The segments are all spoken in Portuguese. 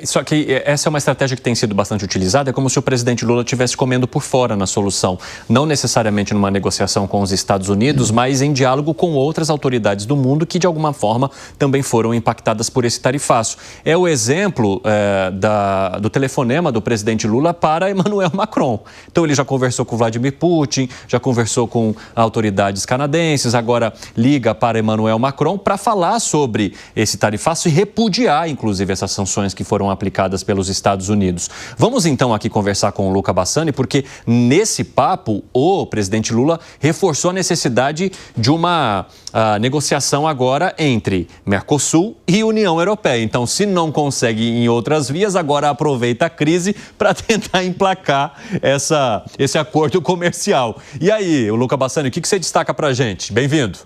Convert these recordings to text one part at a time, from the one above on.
Só que essa é uma estratégia que tem sido bastante utilizada, é como se o presidente Lula estivesse comendo por fora na solução, não necessariamente numa negociação com os Estados Unidos, mas em diálogo com outras autoridades do mundo que, de alguma forma, também foram impactadas por esse tarifaço. É o exemplo do telefonema do presidente Lula para Emmanuel Macron. Então, ele já conversou com Vladimir Putin, já conversou com autoridades canadenses, agora liga para Emmanuel Macron para falar sobre esse tarifaço e repudiar, inclusive, essas sanções que foram aplicadas pelos Estados Unidos. Vamos, então, aqui conversar com o Luca Bassani, porque nesse papo, o presidente Lula reforçou a necessidade de uma negociação agora entre Mercosul e União Europeia. Então, se não consegue em outras vias, agora aproveita a crise para tentar emplacar esse acordo comercial. E aí, o Luca Bassani, o que você destaca para a gente? Bem-vindo.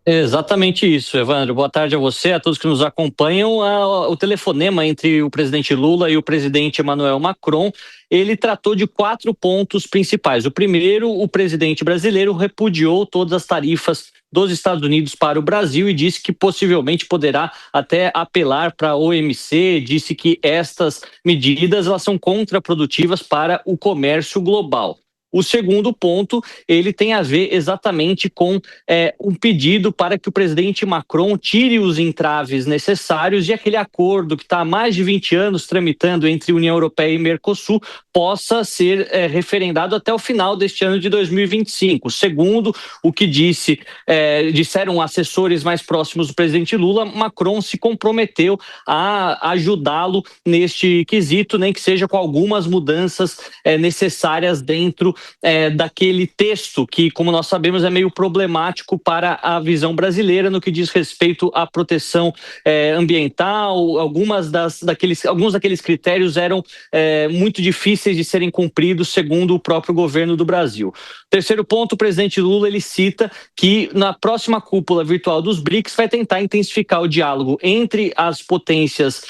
Exatamente isso, Evandro. Boa tarde a você, a todos que nos acompanham. O telefonema entre o presidente Lula e o presidente Emmanuel Macron, ele tratou de 4 pontos principais. O primeiro, o presidente brasileiro repudiou todas as tarifas dos Estados Unidos para o Brasil e disse que possivelmente poderá até apelar para a OMC, disse que estas medidas elas são contraprodutivas para o comércio global. O segundo ponto, ele tem a ver exatamente com um pedido para que o presidente Macron tire os entraves necessários e aquele acordo que está há mais de 20 anos tramitando entre União Europeia e Mercosul possa ser referendado até o final deste ano de 2025. Segundo o que disseram assessores mais próximos do presidente Lula, Macron se comprometeu a ajudá-lo neste quesito, nem que seja com algumas mudanças necessárias dentro daquele texto que, como nós sabemos, é meio problemático para a visão brasileira no que diz respeito à proteção ambiental. Alguns daqueles critérios eram muito difíceis de serem cumpridos, segundo o próprio governo do Brasil. Terceiro ponto, o presidente Lula ele cita que na próxima cúpula virtual dos BRICS vai tentar intensificar o diálogo entre as potências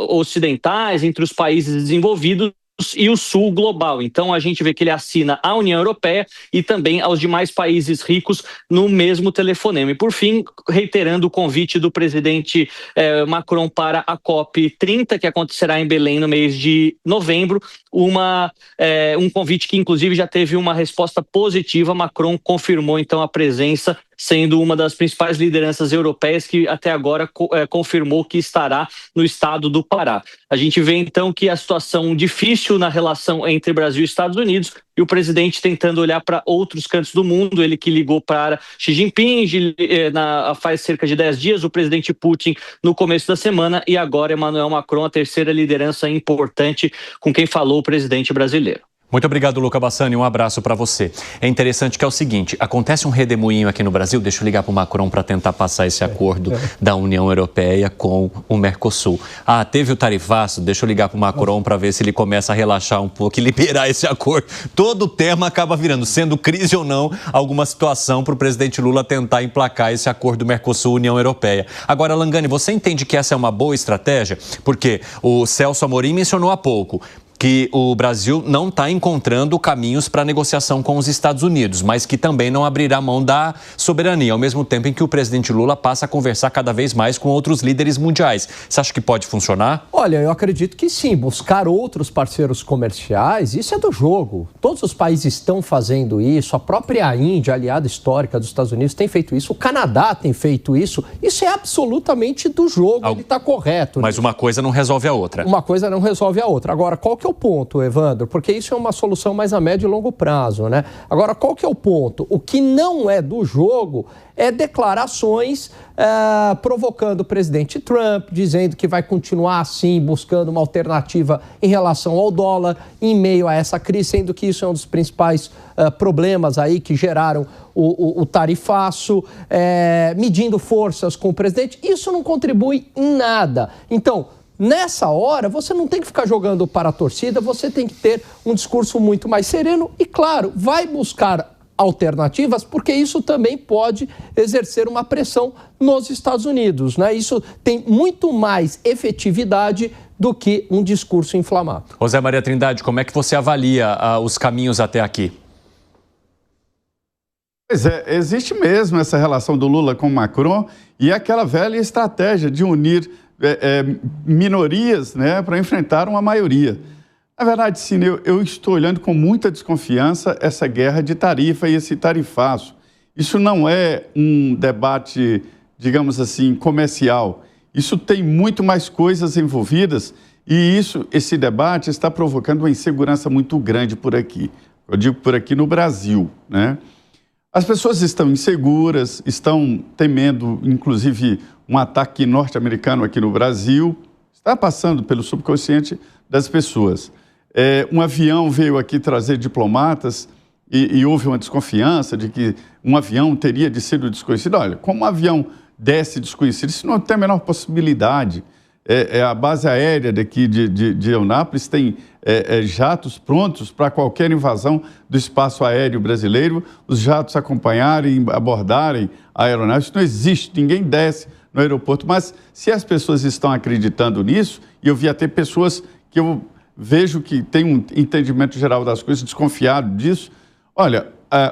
ocidentais, entre os países desenvolvidos e o Sul global. Então, a gente vê que ele assina à União Europeia e também aos demais países ricos no mesmo telefonema. E, por fim, reiterando o convite do presidente Macron para a COP30, que acontecerá em Belém no mês de novembro, um convite que, inclusive, já teve uma resposta positiva. Macron confirmou, então, a presença, sendo uma das principais lideranças europeias que até agora confirmou que estará no estado do Pará. A gente vê então que a situação difícil na relação entre Brasil e Estados Unidos e o presidente tentando olhar para outros cantos do mundo, ele que ligou para Xi Jinping faz cerca de 10 dias, o presidente Putin no começo da semana e agora Emmanuel Macron, a terceira liderança importante com quem falou o presidente brasileiro. Muito obrigado, Luca Bassani. Um abraço para você. É interessante que é o seguinte, acontece um redemoinho aqui no Brasil, deixa eu ligar para o Macron para tentar passar esse acordo da União Europeia com o Mercosul. Teve o tarifaço, deixa eu ligar para o Macron para ver se ele começa a relaxar um pouco e liberar esse acordo. Todo o tema acaba virando, sendo crise ou não, alguma situação para o presidente Lula tentar emplacar esse acordo Mercosul-União Europeia. Agora, Langani, você entende que essa é uma boa estratégia? Porque o Celso Amorim mencionou há pouco que o Brasil não está encontrando caminhos para negociação com os Estados Unidos, mas que também não abrirá mão da soberania, ao mesmo tempo em que o presidente Lula passa a conversar cada vez mais com outros líderes mundiais. Você acha que pode funcionar? Olha, eu acredito que sim. Buscar outros parceiros comerciais, isso é do jogo. Todos os países estão fazendo isso. A própria Índia, aliada histórica dos Estados Unidos, tem feito isso. O Canadá tem feito isso. Isso é absolutamente do jogo. Ele está correto. Mas uma coisa não resolve a outra. Uma coisa não resolve a outra. Agora, qual que é o ponto, Evandro? Porque isso é uma solução mais a médio e longo prazo, né? Agora, qual que é o ponto? O que não é do jogo é declarações provocando o presidente Trump, dizendo que vai continuar assim, buscando uma alternativa em relação ao dólar, em meio a essa crise, sendo que isso é um dos principais problemas aí que geraram o tarifaço, medindo forças com o presidente. Isso não contribui em nada. Então, nessa hora, você não tem que ficar jogando para a torcida, você tem que ter um discurso muito mais sereno e, claro, vai buscar alternativas, porque isso também pode exercer uma pressão nos Estados Unidos, né? Isso tem muito mais efetividade do que um discurso inflamado. José Maria Trindade, como é que você avalia os caminhos até aqui? Pois é, existe mesmo essa relação do Lula com Macron e aquela velha estratégia de unir minorias, né, para enfrentar uma maioria. Na verdade, sim, eu estou olhando com muita desconfiança essa guerra de tarifa e esse tarifaço. Isso não é um debate, digamos assim, comercial. Isso tem muito mais coisas envolvidas e esse debate está provocando uma insegurança muito grande por aqui. Eu digo por aqui no Brasil, né? As pessoas estão inseguras, estão temendo, inclusive, um ataque norte-americano aqui no Brasil. Está passando pelo subconsciente das pessoas. Um avião veio aqui trazer diplomatas e houve uma desconfiança de que um avião teria de ser desconhecido. Olha, como um avião desce desconhecido, isso não tem a menor possibilidade. A base aérea daqui de Eunápolis tem jatos prontos para qualquer invasão do espaço aéreo brasileiro, os jatos acompanharem, abordarem a aeronave. Isso não existe, ninguém desce no aeroporto. Mas se as pessoas estão acreditando nisso, e eu vi até pessoas que eu vejo que têm um entendimento geral das coisas, desconfiado disso. Olha,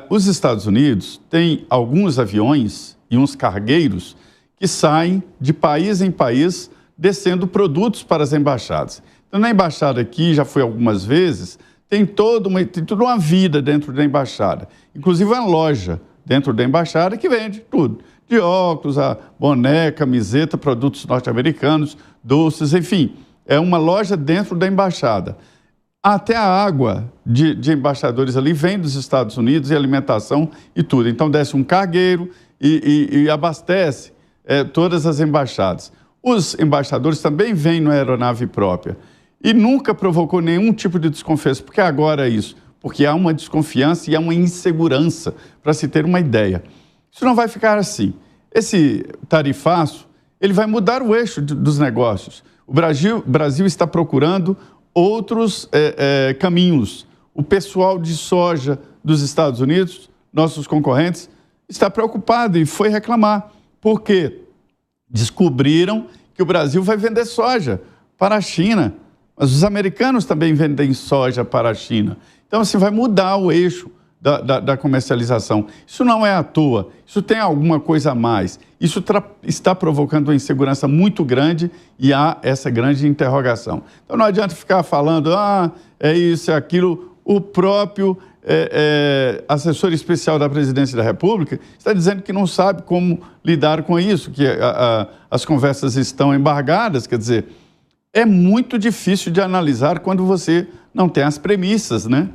os Estados Unidos têm alguns aviões e uns cargueiros que saem de país em país descendo produtos para as embaixadas. Então, na embaixada aqui, já fui algumas vezes, tem toda uma vida dentro da embaixada. Inclusive uma loja dentro da embaixada que vende tudo. De óculos, boné, camiseta, produtos norte-americanos, doces, enfim. É uma loja dentro da embaixada. Até a água de embaixadores ali vem dos Estados Unidos e alimentação e tudo. Então, desce um cargueiro e abastece todas as embaixadas. Os embaixadores também vêm na aeronave própria. E nunca provocou nenhum tipo de desconfiança. Por que agora é isso? Porque há uma desconfiança e há uma insegurança, para se ter uma ideia. Isso não vai ficar assim. Esse tarifaço, ele vai mudar o eixo dos negócios. O Brasil está procurando outros caminhos. O pessoal de soja dos Estados Unidos, nossos concorrentes, está preocupado e foi reclamar. Por quê? Descobriram que o Brasil vai vender soja para a China, mas os americanos também vendem soja para a China. Então, assim, vai mudar o eixo da comercialização. Isso não é à toa, isso tem alguma coisa a mais. Isso está provocando uma insegurança muito grande e há essa grande interrogação. Então, não adianta ficar falando, é isso, é aquilo. O próprio assessor especial da Presidência da República está dizendo que não sabe como lidar com isso, que as conversas estão embargadas. Quer dizer, é muito difícil de analisar quando você não tem as premissas, né?